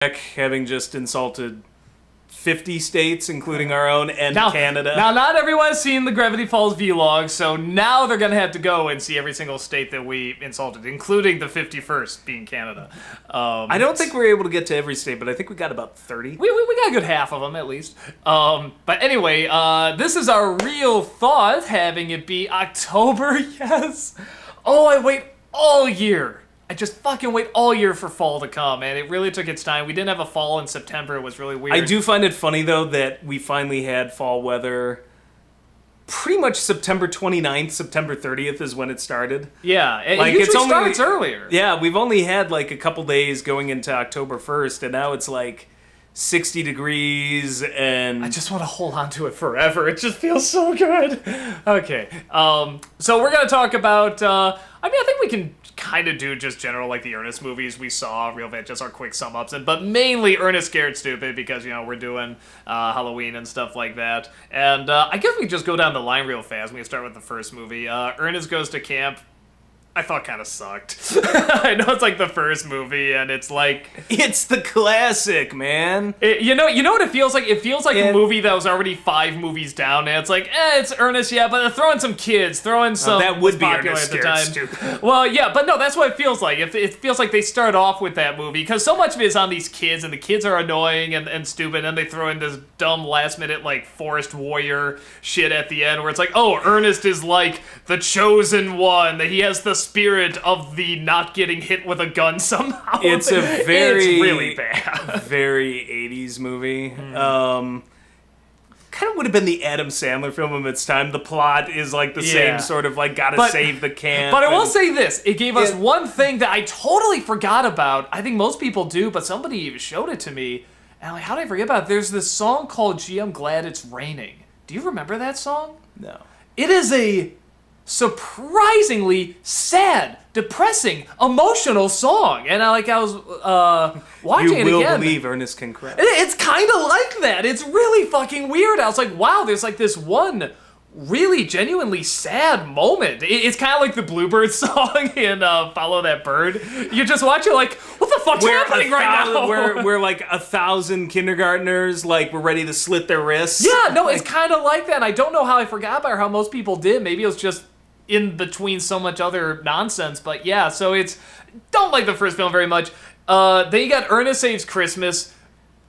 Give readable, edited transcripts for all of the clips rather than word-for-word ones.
having just insulted 50 states, including our own, and Canada. Now, not everyone has seen the Gravity Falls vlog, so now they're going to have to go and see every single state that we insulted, including the 51st being Canada. I don't think we were able to get to every state, but I think we got about 30. We got a good half of them, at least. But anyway, this is our real thought, having it be October, yes. Oh, I wait all year. I just fucking wait all year for fall to come, and it really took its time. We didn't have a fall in September. It was really weird. I do find it funny, though, that we finally had fall weather pretty much September 29th, September 30th is when it started. Yeah, it usually starts earlier. Yeah, we've only had like a couple days going into October 1st, and now it's like 60 degrees, and I just want to hold on to it forever. It just feels so good. Okay, so we're going to talk about, I think we can kind of do just general, like, the Ernest movies we saw, real bit, just our quick sum-ups, but mainly Ernest Scared Stupid, because, we're doing Halloween and stuff like that. And I guess we just go down the line real fast. We can start with the first movie. Ernest Goes to Camp. I thought kind of sucked. I know it's like the first movie, and it's like... It's the classic, man. You know what it feels like? It feels like a movie that was already 5 movies down, and it's like, it's Ernest, yeah, but throw in some kids, throw in some... that would be popular Ernest at the time. Stupid. Well, yeah, but no, that's what it feels like. It feels like they start off with that movie, because so much of it is on these kids, and the kids are annoying and stupid, and they throw in this dumb last-minute, like, forest warrior shit at the end, where it's like, oh, Ernest is like the chosen one, that he has the spirit of the not getting hit with a gun somehow. It's it's really bad. Very 80s movie. Kind of would have been the Adam Sandler film of its time. The plot is like the same sort of like save the camp. But I will say this, it gave us one thing that I totally forgot about. I think most people do, but somebody showed it to me. And I'm like, how did I forget about it? There's this song called Gee, I'm Glad It's Raining. Do you remember that song? No. It is a surprisingly sad, depressing, emotional song, and I was watching it again. You will believe Ernest can cry. It's kind of like that. It's really fucking weird. I was like, wow, there's like this one really genuinely sad moment. It's kind of like the Bluebird song in Follow That Bird. You just watch it like, what the fuck's happening right now? We're like 1,000 kindergartners, like we're ready to slit their wrists. Yeah, no, it's kind of like that, and I don't know how I forgot about it or how most people did. Maybe it was just in between so much other nonsense, but yeah, so don't like the first film very much. Then you got Ernest Saves Christmas,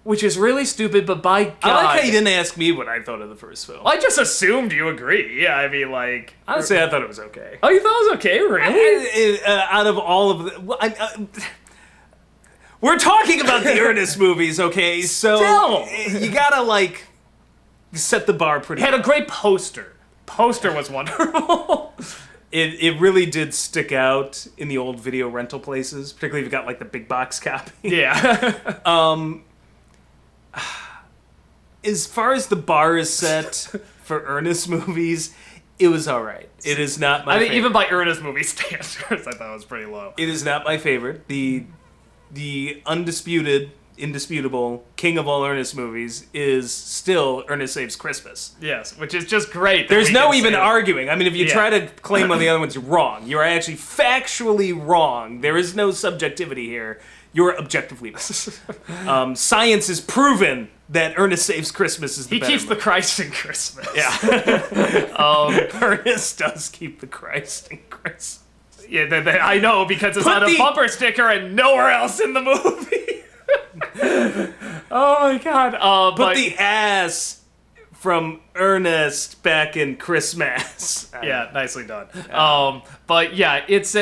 which is really stupid, but by God... I like how you didn't ask me what I thought of the first film. I just assumed you agree. Yeah, I mean, like... Honestly, I thought it was okay. Oh, you thought it was okay? Really? Out of all of the... we're talking about the Ernest movies, okay? So you gotta, like, set the bar pretty It had high. a great poster. Poster was wonderful. It really did stick out in the old video rental places, particularly if you got like the big box copy. Yeah. As far as the bar is set for Ernest movies, it was all right. It is not my favorite. Even by Ernest movie standards, I thought it was pretty low. It is not my favorite. The indisputable king of all Ernest movies is still Ernest Saves Christmas. Yes, which is just great. There's no even arguing. I mean, if you try to claim one of the other ones, you're wrong. You are actually factually wrong. There is no subjectivity here. You're objectively wrong. Science has proven that Ernest Saves Christmas is the better He keeps movie. the Christ in Christmas. Yeah. Ernest does keep the Christ in Christmas. Yeah, I know, because it's on a bumper sticker and nowhere else in the movie. Oh my God. Put the ass from Ernest back in Christmas. Yeah, nicely done. But yeah, it's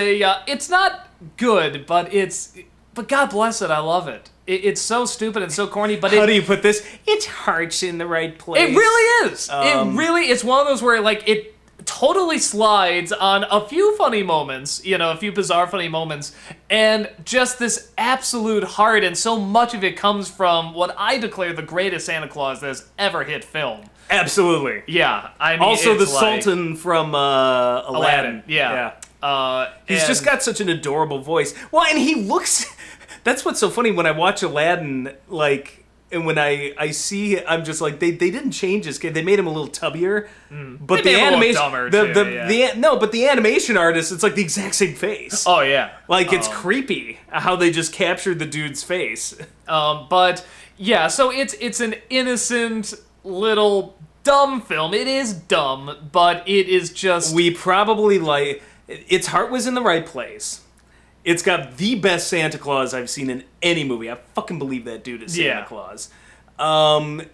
not good, but God bless it, I love it. It's so stupid and so corny, but how do you put this? Its heart's in the right place. It really is. It's one of those where like it totally slides on a few funny moments, a few bizarre funny moments, and just this absolute heart, and so much of it comes from what I declare the greatest Santa Claus that has ever hit film. Absolutely. Yeah, I mean, also the like Sultan from Aladdin. Yeah. He's just got such an adorable voice. Well, and he looks... That's what's so funny when I watch Aladdin, like... And when I see, I'm just like, they didn't change his kid. They made him a little tubbier, but They the made him a little animation, dumber, too, but the animation artist, it's like the exact same face. Oh yeah. Like it's creepy how they just captured the dude's face. But yeah, so it's an innocent little dumb film. It is dumb, but it is just. We probably like its heart was in the right place. It's got the best Santa Claus I've seen in any movie. I fucking believe that dude is Santa Claus. And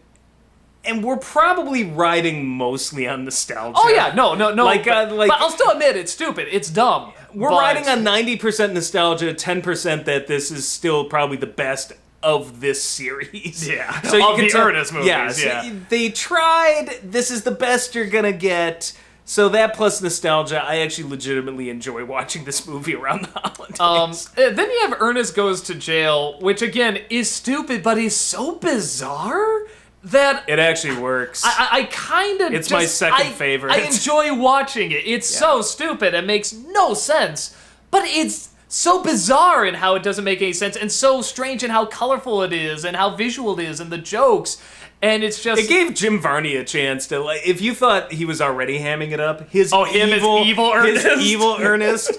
we're probably riding mostly on nostalgia. Oh yeah, no. Like, but I'll still admit it's stupid. It's dumb. We're riding on 90% nostalgia, 10% that this is still probably the best of this series. Yeah. So you of can the Ernest movies. Yeah. They tried. This is the best you're gonna get. So that plus nostalgia, I actually legitimately enjoy watching this movie around the holidays. Then you have Ernest Goes to Jail, which again is stupid, but is so bizarre that It actually works. I kind of. It's my second favorite. I enjoy watching it. It's so stupid. It makes no sense, but it's so bizarre in how it doesn't make any sense, and so strange in how colorful it is, and how visual it is, and the jokes. And it's just... It gave Jim Varney a chance to, like, if you thought he was already hamming it up, his evil Ernest. His evil Ernest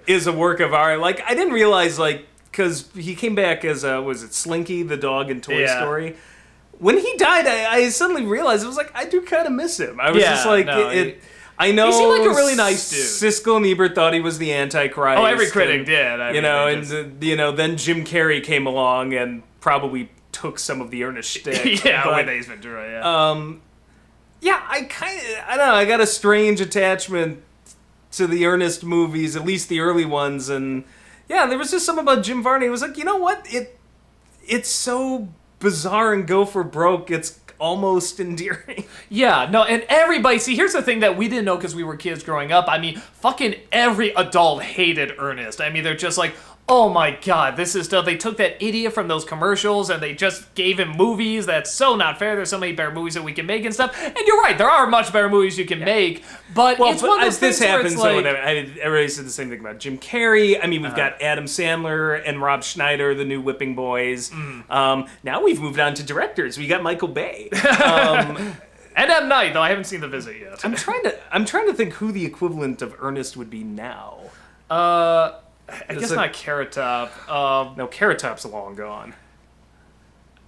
is a work of art. Like, I didn't realize, like, because he came back as, was it Slinky, the dog in Toy Story? When he died, I suddenly realized, I was like, I do kind of miss him. I was just like, I know he seemed like a really nice dude. Siskel and Ebert thought he was the Antichrist. Oh, every critic did. Then Jim Carrey came along and probably took some of the Ernest shtick. With Ace Ventura, I don't know, I got a strange attachment to the Ernest movies, at least the early ones, and there was just something about Jim Varney. It was like, you know what? It's so bizarre and go for broke, it's almost endearing. Yeah, no, and everybody, see, here's the thing that we didn't know because we were kids growing up. I mean, fucking every adult hated Ernest. I mean, they're just like, oh my god, this is stuff. They took that idiot from those commercials and they just gave him movies. That's so not fair. There's so many better movies that we can make and stuff. And you're right, there are much better movies you can make. But it's one of those things where it's like... everybody said the same thing about Jim Carrey. I mean, we've got Adam Sandler and Rob Schneider, the new Whipping Boys. Now we've moved on to directors. We got Michael Bay. And M. Night, though I haven't seen The Visit yet. I'm trying to think who the equivalent of Ernest would be now. I guess not Carrot Top. No, Carrot Top's long gone.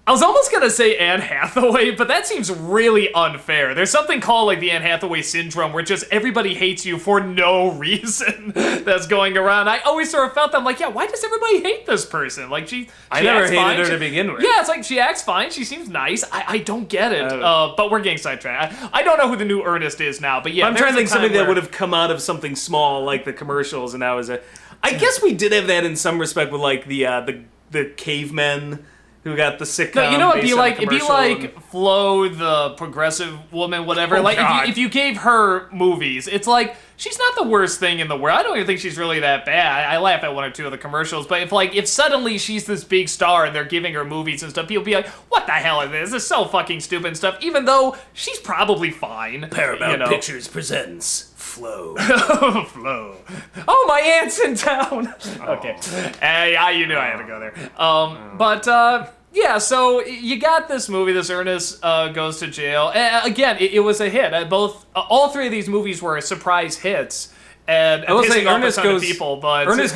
I was almost gonna say Anne Hathaway, but that seems really unfair. There's something called like the Anne Hathaway syndrome, where just everybody hates you for no reason that's going around. I always sort of felt that I'm like, why does everybody hate this person? Like I never hated her to begin with. Yeah, it's like she acts fine, she seems nice. I don't get it. But we're getting sidetracked. I don't know who the new Ernest is now, but yeah. I'm trying to think something that would have come out of something small like the commercials, and that was I guess we did have that in some respect with like the cavemen who got the sitcom. No, you know, it'd be like Flo, the progressive woman, whatever. If you gave her movies, it's like she's not the worst thing in the world. I don't even think she's really that bad. I laugh at one or two of the commercials, but if suddenly she's this big star and they're giving her movies and stuff, people be like, "What the hell is this? This is so fucking stupid and stuff." Even though she's probably fine. Paramount Pictures presents Flo. Flo. Oh, my aunt's in town. Okay. You knew I had to go there. Yeah, so you got this movie, this Ernest Goes to Jail. Again, it was a hit. All three of these movies were surprise hits. And I will say Ernest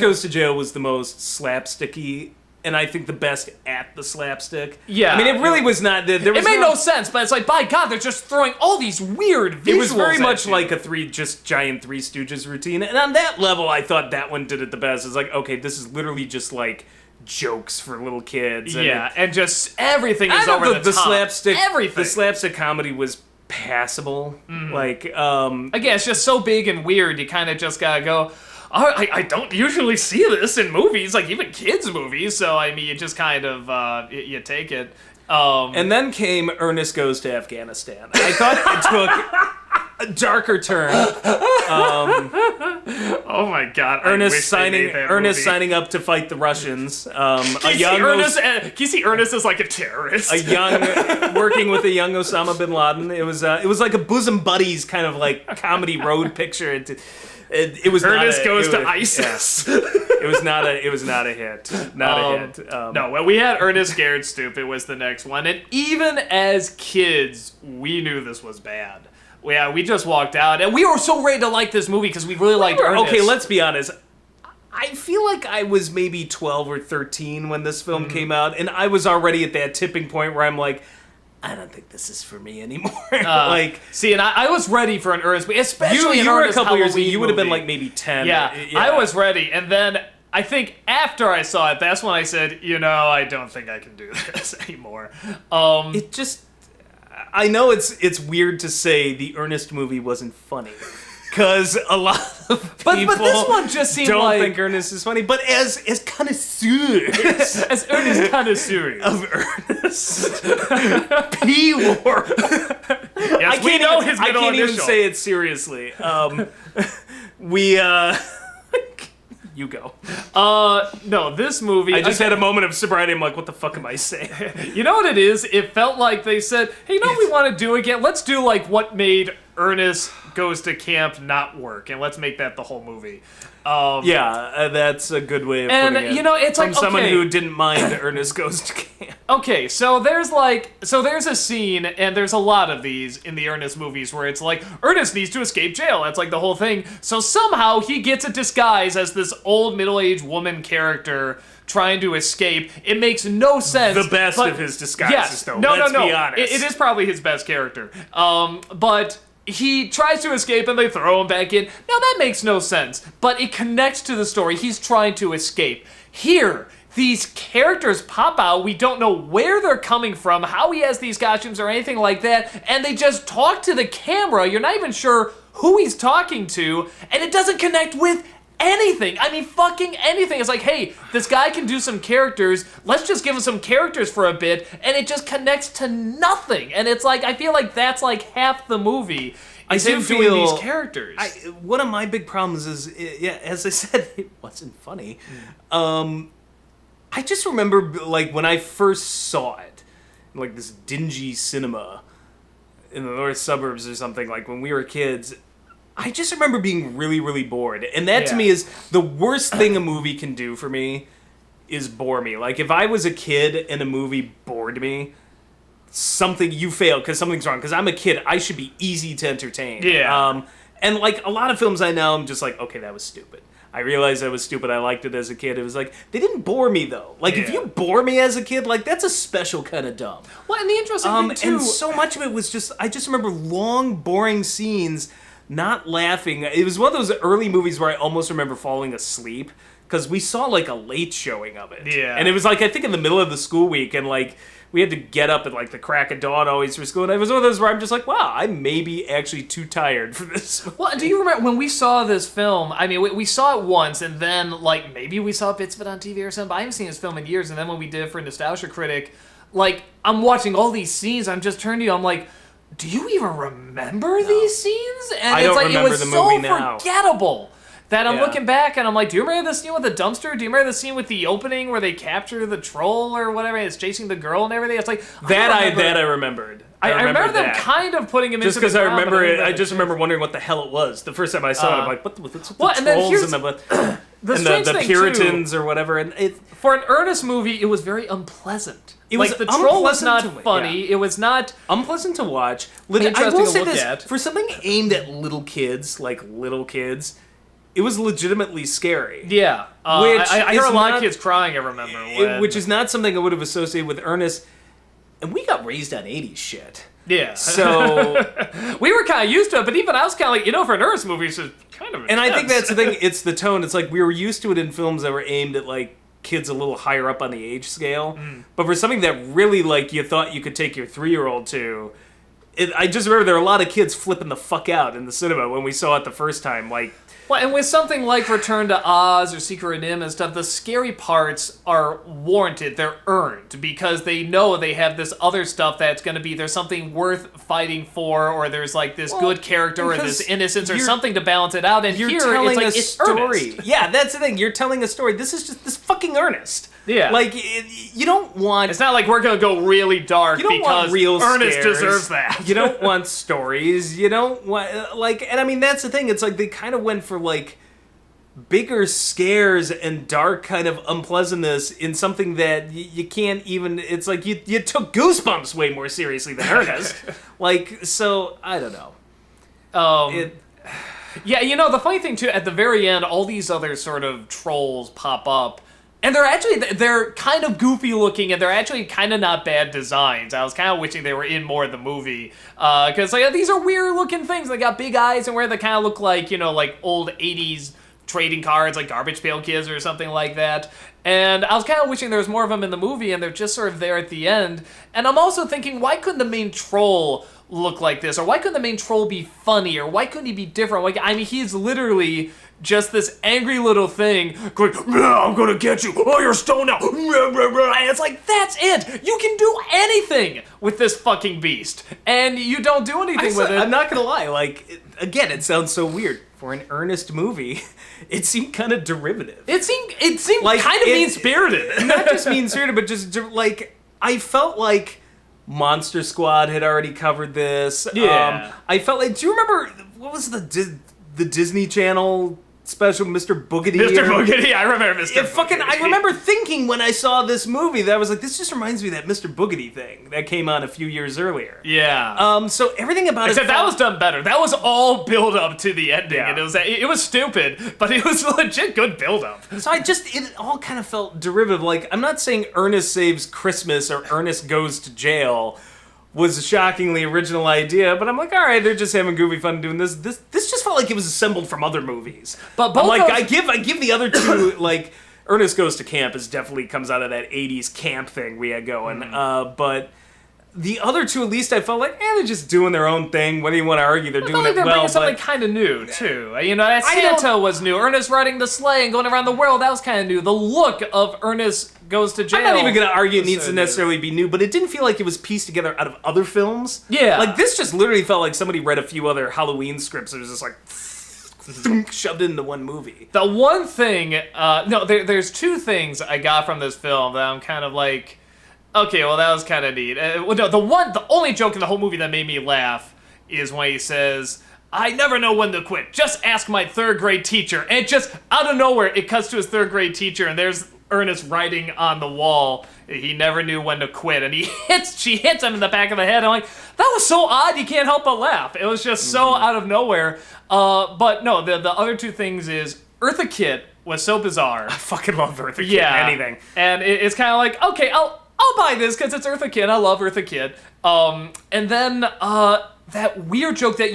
Goes to Jail was the most slapsticky, and I think the best at the slapstick. Yeah. I mean, it really was not... It made no sense, but it's like, by God, they're just throwing all these weird visuals. It was very much like a giant Three Stooges routine, and on that level, I thought that one did it the best. It's like, okay, this is literally just like jokes for little kids. And just everything is over the top. Slapstick, everything. The slapstick comedy was passable. Again, it's just so big and weird, you kind of just gotta go, I don't usually see this in movies, like even kids' movies, so I mean, you just kind of, you take it. And then came Ernest Goes to Afghanistan. I thought it took a darker turn. Oh my God! Ernest signing up to fight the Russians. Can you see Ernest as like a terrorist? Working with a young Osama bin Laden. It was like a bosom buddies kind of like comedy road picture. It was Ernest not goes it to was- ISIS. yeah. It was not a hit. Not a hit. No, when we had Ernest Scared Stupid was the next one, and even as kids, we knew this was bad. Yeah, we just walked out, and we were so ready to like this movie because we really liked Ernest. Okay, let's be honest. I feel like I was maybe 12 or 13 when this film came out, and I was already at that tipping point where I'm like, I don't think this is for me anymore. See, and I was ready for an Ernest movie, especially you an were a Ernest couple years ago. Halloween You would have been movie. like maybe 10. Yeah, I was ready, and then I think after I saw it, that's when I said, I don't think I can do this anymore. It just, I know it's weird to say the Ernest movie wasn't funny, because a lot of people but this one just seemed don't like think Ernest is funny. But as connoisseurs as Ernest connoisseurs of Ernest P. War. Yes, we know his middle I can't even initial. say it seriously. You go. No, this movie. I just had a moment of sobriety. I'm like, what the fuck am I saying? You know what it is? It felt like they said, hey, you know what we want to do again? Let's do like what made Ernest Goes to Camp not work, and let's make that the whole movie. Yeah, that's a good way of And, putting it. it's From like, someone okay. who didn't mind Ernest Goes to Camp. Okay, so there's a scene, and there's a lot of these in the Ernest movies where it's like, Ernest needs to escape jail. That's like the whole thing. So somehow he gets a disguise as this old middle-aged woman character trying to escape. It makes no sense. The best but- of his disguises, yes, though. No, Let's no, no. be honest. It is probably his best character. But he tries to escape and they throw him back in. Now that makes no sense, but it connects to the story. He's trying to escape. Here, these characters pop out. We don't know where they're coming from, how he has these costumes or anything like that, and they just talk to the camera. You're not even sure who he's talking to, and it doesn't connect with anything. I mean, fucking anything. It's like, hey, this guy can do some characters. Let's just give him some characters for a bit, and it just connects to nothing. And it's like, I feel like that's like half the movie. Is him doing these characters. One of my big problems is, as I said, it wasn't funny. I just remember, like, when I first saw it, in, like, this dingy cinema in the north suburbs or something, like, when we were kids, I just remember being really, really bored. And that, to me, is the worst thing a movie can do for me, is bore me. Like, if I was a kid and a movie bored me, you failed because something's wrong. Because I'm a kid, I should be easy to entertain. Yeah. And, like, a lot of films I know, I'm just like, okay, that was stupid. I realized that was stupid. I liked it as a kid. It was like, they didn't bore me, though. Like, if you bore me as a kid, like, that's a special kind of dumb. Well, and the interesting thing, too... And so much of it was just, I just remember long, boring scenes, not laughing. It was one of those early movies where I almost remember falling asleep, because we saw, like, a late showing of it. Yeah. And it was, like, I think in the middle of the school week, and, like, we had to get up at, like, the crack of dawn always for school, and it was one of those where I'm just like, wow, I may be actually too tired for this. Well, do you remember when we saw this film? I mean, we saw it once, and then, like, maybe we saw bits of it on TV or something, but I haven't seen this film in years, and then when we did it for Nostalgia Critic, like, I'm watching all these scenes, I'm just turning to you, I'm like, do you even remember these scenes? And I it's don't like, remember it was the so movie now. forgettable. That I'm Yeah. looking back and I'm like, do you remember the scene with the dumpster? Do you remember the scene with the opening where they capture the troll or whatever? It's chasing the girl and everything. It's like I remembered. I remember them that. kind of putting him Just into the because I ground, but remember it, didn't I have just a remember chance. wondering what the hell it was. The first time I saw it, I'm like, what's with the well, and then trolls here's- and the The and strange the thing, Puritans or whatever? And it, For an Ernest movie, it was very unpleasant. It like was the troll was unpleasant not to- funny. yeah. It was not. unpleasant to watch. I Interesting will to say look this, at. for something aimed at little kids, it was legitimately scary. Yeah, Which I hear is a lot of not- kids crying. I remember, Which is not something I would have associated with Ernest. And we got raised on 80s shit. yeah. So, We were kind of used to it, but even I was kind of like, for an Ernest movie, it's just kind of. and I think intense. that's the thing, it's the tone. It's like we were used to it in films that were aimed at, like, kids a little higher up on the age scale. But for something that really, like, you thought you could take your 3-year-old to, I just remember there were a lot of kids flipping the fuck out in the cinema when we saw it the first time. Like, Well, and with something like Return to Oz or Secret of Nim and stuff, the scary parts are warranted. They're earned because they know they have this other stuff that's going to be, there's something worth fighting for, or there's like this good character or this because innocence or you're- something to balance it out. And you're here, telling it's like, a it's story. Ernest. Yeah, that's the thing. You're telling a story. This is just this fucking Ernest. Yeah. Like, you don't want... It's not like we're going to go really dark You don't because want real Ernest scares. deserves that. You don't want stories. You don't want... Like, and I mean, that's the thing. It's like they kind of went for like bigger scares and dark kind of unpleasantness in something that you can't even. It's like you took Goosebumps way more seriously than Ernest. Like, so I don't know. Yeah, you know, the funny thing too, at the very end, all these other sort of trolls pop up. And they're kind of goofy looking, and they're actually kind of not bad designs. I was kind of wishing they were in more of the movie. Because like, these are weird looking things. They got big eyes and where they kind of look like, you know, like old 80s trading cards, like Garbage Pail Kids or something like that. And I was kind of wishing there was more of them in the movie, and they're just sort of there at the end. And I'm also thinking, why couldn't the main troll look like this? Or why couldn't the main troll be funny? Or why couldn't he be different? Like, I mean, he's literally just this angry little thing going, I'm gonna get you. Oh, you're stoned now. And it's like, that's it. You can do anything with this fucking beast. And you don't do anything with it. I'm not gonna lie. Like, again, it sounds so weird. For an Ernest movie, it seemed kind of derivative. It seemed like, kind of mean-spirited. Not just mean-spirited, but just, like, I felt like Monster Squad had already covered this. Yeah. I felt like, do you remember, what was the Disney Channel special, Mr. Boogedy? Mr. Boogedy, I remember Mr. Boogedy. I remember thinking when I saw this movie that I was like, this just reminds me of that Mr. Boogedy thing that came on a few years earlier. Yeah. So everything about Except that was done better. That was all build up to the ending, Yeah. and it was stupid, but it was legit good build up. So it all kind of felt derivative. Like, I'm not saying Ernest Saves Christmas or Ernest Goes to Jail was a shockingly original idea, but I'm like, all right, they're just having goofy fun doing this. This just felt like it was assembled from other movies. But I'm like, those... I give the other two, like, Ernest Goes to Camp definitely comes out of that 80s camp thing we had going. But the other two, at least, I felt like, they're just doing their own thing. What do you want to argue? They're doing it they're well. bringing something kind of new, too. You know, that Santa was new. Ernest riding the sleigh and going around the world, that was kind of new. The look of Ernest Goes to Jail. I'm not even going to argue it needs to necessarily be new, but it didn't feel like it was pieced together out of other films. Yeah. Like, this just literally felt like somebody read a few other Halloween scripts. It was just like, shoved into one movie. The one thing, there's two things I got from this film that I'm kind of like, okay, well, that was kind of neat. The only joke in the whole movie that made me laugh is when he says, I never know when to quit. Just ask my third grade teacher. And just out of nowhere, it cuts to his third grade teacher, and there's Ernest writing on the wall. He never knew when to quit, and she hits him in the back of the head. I'm like, that was so odd. You can't help but laugh. It was just so out of nowhere. But no, the other two things is Eartha Kitt was so bizarre. I fucking love Eartha Kitt. Yeah, anything. And it's kind of like, okay, I'll buy this because it's Eartha Kitt. I love Eartha Kitt. And then that weird joke that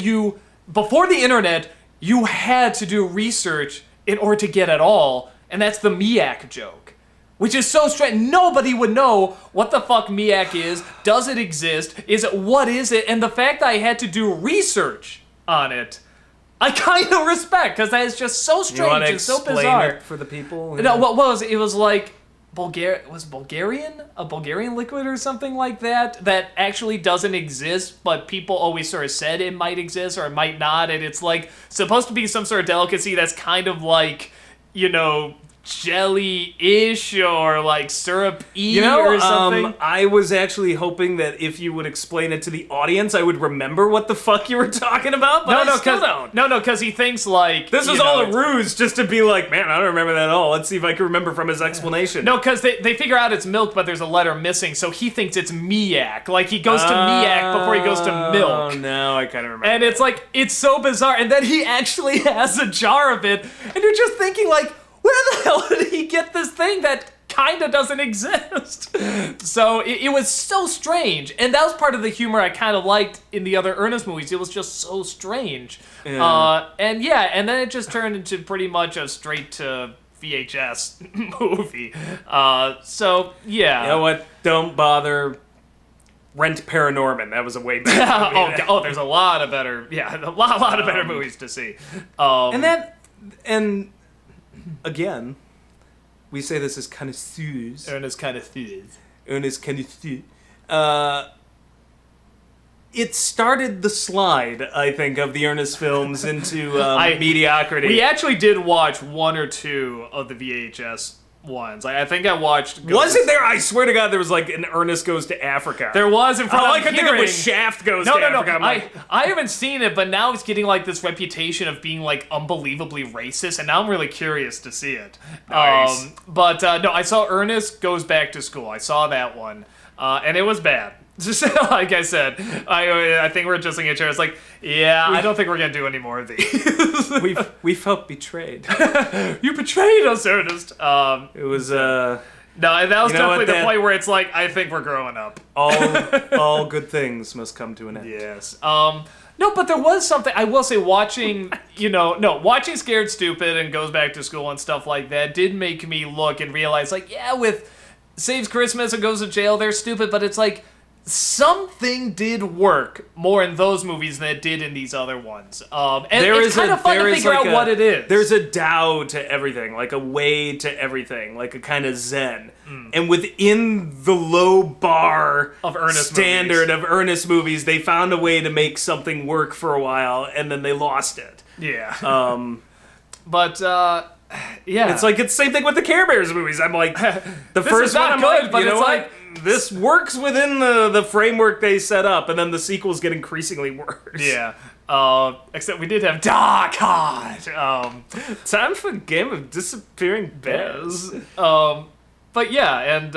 before the internet, you had to do research in order to get at all, and that's the Miak joke. Which is so strange. Nobody would know what the fuck Miak is. Does it exist? What is it? And the fact that I had to do research on it, I kind of respect, because that is just so strange and so bizarre. It for the people? No, what was it? It was like Bulgarian? A Bulgarian liquid or something like that actually doesn't exist, but people always sort of said it might exist or it might not, and it's like supposed to be some sort of delicacy that's kind of like, you know, jelly-ish or like syrup-y or something. I was actually hoping that if you would explain it to the audience, I would remember what the fuck you were talking about, but I still don't. No, because he thinks like... This was all a ruse just to be like, man, I don't remember that at all. Let's see if I can remember from his explanation. No, because they figure out it's milk, but there's a letter missing, so he thinks it's Miak. Like, he goes to Miak before he goes to milk. Oh, no, I kind of remember. And it's like, it's so bizarre. And then he actually has a jar of it, and you're just thinking like, where the hell did he get this thing that kind of doesn't exist? So it was so strange. And that was part of the humor I kind of liked in the other Ernest movies. It was just so strange. Yeah. And then it just turned into pretty much a straight to VHS movie. So, yeah. You know what? Don't bother. Rent Paranorman. That was a way better movie. There's a lot of better, a lot of better movies to see. And again, we say this is kind of Suze. Ernest kind of Suze. Ernest kind of Suze. It started the slide, I think, of the Ernest films into mediocrity. We actually did watch one or two of the VHS ones. Like, I think I watched. Wasn't there? I swear to God, there was like an Ernest Goes to Africa. There was in front All of I could think of was Shaft Goes to Africa. No. I haven't seen it, but now it's getting like this reputation of being like unbelievably racist, and now I'm really curious to see it. Nice. But no, I saw Ernest Goes Back to School. I saw that one, and it was bad. Just like I said, I think we're just looking at each other. It's like, yeah, I don't think we're gonna do any more of these. we felt betrayed. You betrayed us, Ernest. It was No, that was definitely the point where it's like, I think we're growing up. all good things must come to an end. Yes. No, but there was something, I will say, watching Scared Stupid and Goes Back to School and stuff like that did make me look and realize, like, yeah, with Saves Christmas and Goes to Jail, they're stupid, but it's like, something did work more in those movies than it did in these other ones. And it's kind of fun to figure out what it is. There's a Tao to everything, like a way to everything, like a kind of Zen. And within the low bar of Ernest standard movies. of Ernest movies, they found a way to make something work for a while, and then they lost it. Yeah. But yeah, it's like it's the same thing with the Care Bears movies. I'm like, the first one, I'm good, like, but you know it's what? like This works within the framework they set up, and then the sequels get increasingly worse. Yeah. Except we did have God. Time for a game of disappearing bears. But yeah, and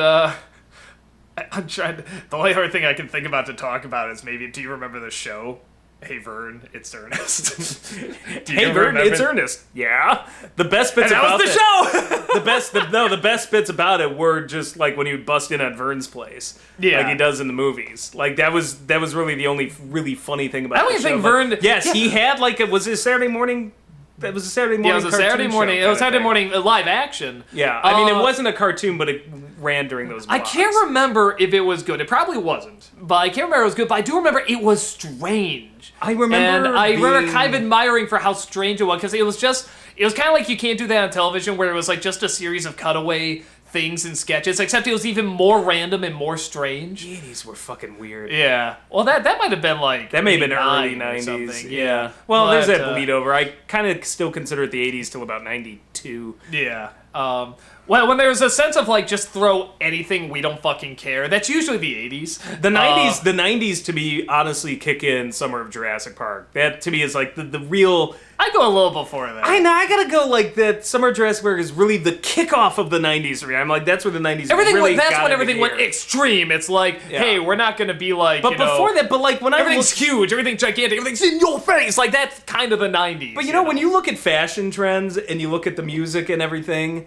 I'm trying. The only other thing I can think about to talk about is maybe. Do you remember the show? Hey Vern, it's Ernest. Hey Vern, it's Ernest. Yeah. The best bits and that about was the show. the best bits about it were just like when he would bust in at Vern's place, yeah, like he does in the movies. Like that was really the only really funny thing about. I don't the even think show. Vern. Yes, he had like it was a Saturday morning. That was a Saturday morning. Yeah, it was a Saturday morning. It was Saturday morning live action. Yeah, I mean it wasn't a cartoon, but it ran during those blocks. I can't remember if it was good. It probably wasn't, but I can't remember if it was good. But I do remember it was strange. I remember, and I remember kind of admiring for how strange it was because it was kind of like you can't do that on television where it was like just a series of cutaway things and sketches, except it was even more random and more strange. The 80s were fucking weird. Yeah. Well, that might have been like that may have been early 90s. Yeah. Well, there's that bleed over. I kind of still consider it the 80s till about 92. Yeah. Well, when there's a sense of like just throw anything, we don't fucking care. That's usually the 80s. The 90s to me honestly kick in Summer of Jurassic Park. That to me is like the real. I go a little before that. I know, I gotta go like that. Summer of Jurassic Park is really the kickoff of the 90s for me. I'm like, that's where the 90s really that's got when into everything went gear. extreme. It's like, hey, we're not gonna be like, but before that, but like when everything's huge, everything's gigantic, everything's in your face. Like that's kind of the 90s. But you know, when you look at fashion trends and you look at the music and everything,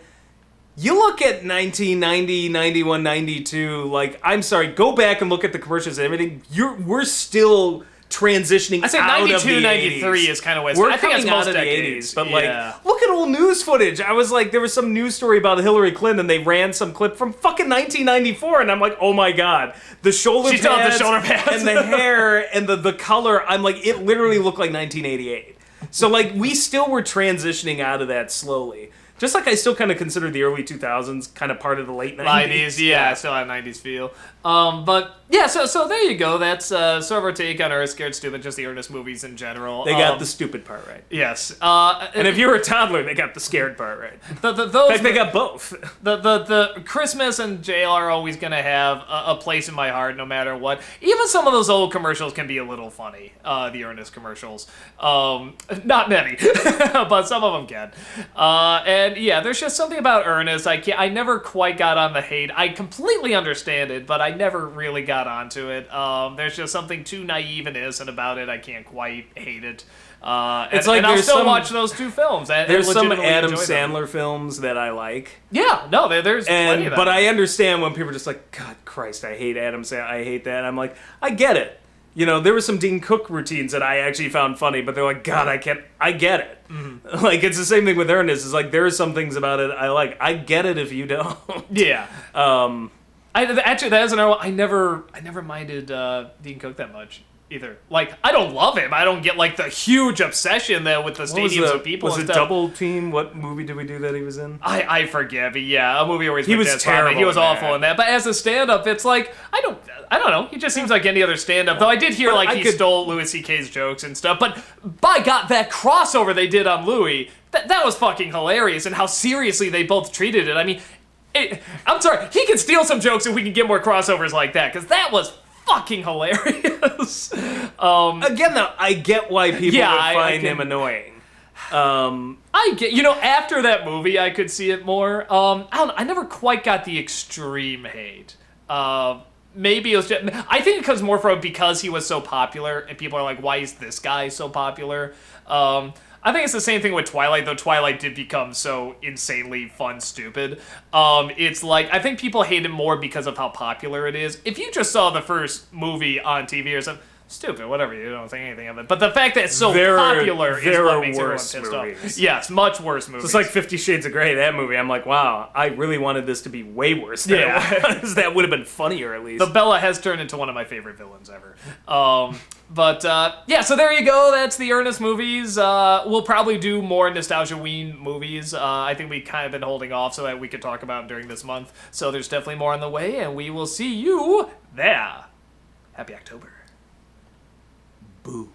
you look at 1990, 91, 92, like, I'm sorry, go back and look at the commercials and everything. We're still transitioning I say out 92, of the 93 80s. is kind of what We're I think coming it's most out of the decades. 80s, but like, look at old news footage. I was like, there was some news story about Hillary Clinton, and they ran some clip from fucking 1994, and I'm like, oh my god, the shoulder pads and the hair and the color. I'm like, it literally looked like 1988. So like, we still were transitioning out of that slowly. Just like I still kind of consider the early 2000s kind of part of the late 90s. Yeah, still had 90s feel. But yeah, so there you go. That's sort of our take on Ernest Scared Stupid, just the Ernest movies in general. They got the stupid part right. Yes. And if you were a toddler, they got the scared part right. In fact, they got both. The Christmas and jail are always going to have a place in my heart no matter what. Even some of those old commercials can be a little funny, the Ernest commercials. Not many, but some of them can. And yeah, there's just something about Ernest. I never quite got on the hate. I completely understand it, but I never really got onto it. There's just something too naive and innocent about it. I can't quite hate it. It's like I'll still watch those two films. There's some Adam Sandler films that I like. Yeah, no, there's plenty of that. But I understand when people are just like, God Christ, I hate Adam Sandler. I hate that. I'm like, I get it. You know, there were some Dean Cook routines that I actually found funny, but they're like, God, I get it. Mm-hmm. Like, it's the same thing with Ernest. It's like, there are some things about it I like. I get it if you don't. Yeah. Actually, that is another one. I never minded Dean Cook that much either. Like, I don't love him. I don't get like the huge obsession there with the stadiums of people. Was and it stuff. Double Team? What movie did we do that he was in? I forget, but yeah, a movie where he was terrible. He was awful in that. But as a stand-up, it's like I don't know. He just seems like any other stand-up. Though I did hear he stole Louis C.K.'s jokes and stuff. But by God, that crossover they did on Louis, that was fucking hilarious, and how seriously they both treated it. I mean, I'm sorry, he can steal some jokes if we can get more crossovers like that, because that was fucking hilarious. Again, though, I get why people Yeah, would I find can- him annoying. I get, after that movie, I could see it more. I don't know, I never quite got the extreme hate. Maybe it was just, I think it comes more from because he was so popular, and people are like, why is this guy so popular? I think it's the same thing with Twilight, though Twilight did become so insanely fun, stupid. It's like, I think people hate him more because of how popular it is. If you just saw the first movie on TV or something, stupid, whatever, you don't think anything of it. But the fact that it's so popular is what makes everyone pissed off. Yes, much worse movies. It's like 50 Shades of Grey, that movie. I'm like, wow, I really wanted this to be way worse than it was. That would have been funnier, at least. The Bella has turned into one of my favorite villains ever. So there you go. That's the Ernest movies. We'll probably do more Nostalgia-ween movies. I think we kind of been holding off so that we could talk about them during this month. So there's definitely more on the way, and we will see you there. Happy October. Boo.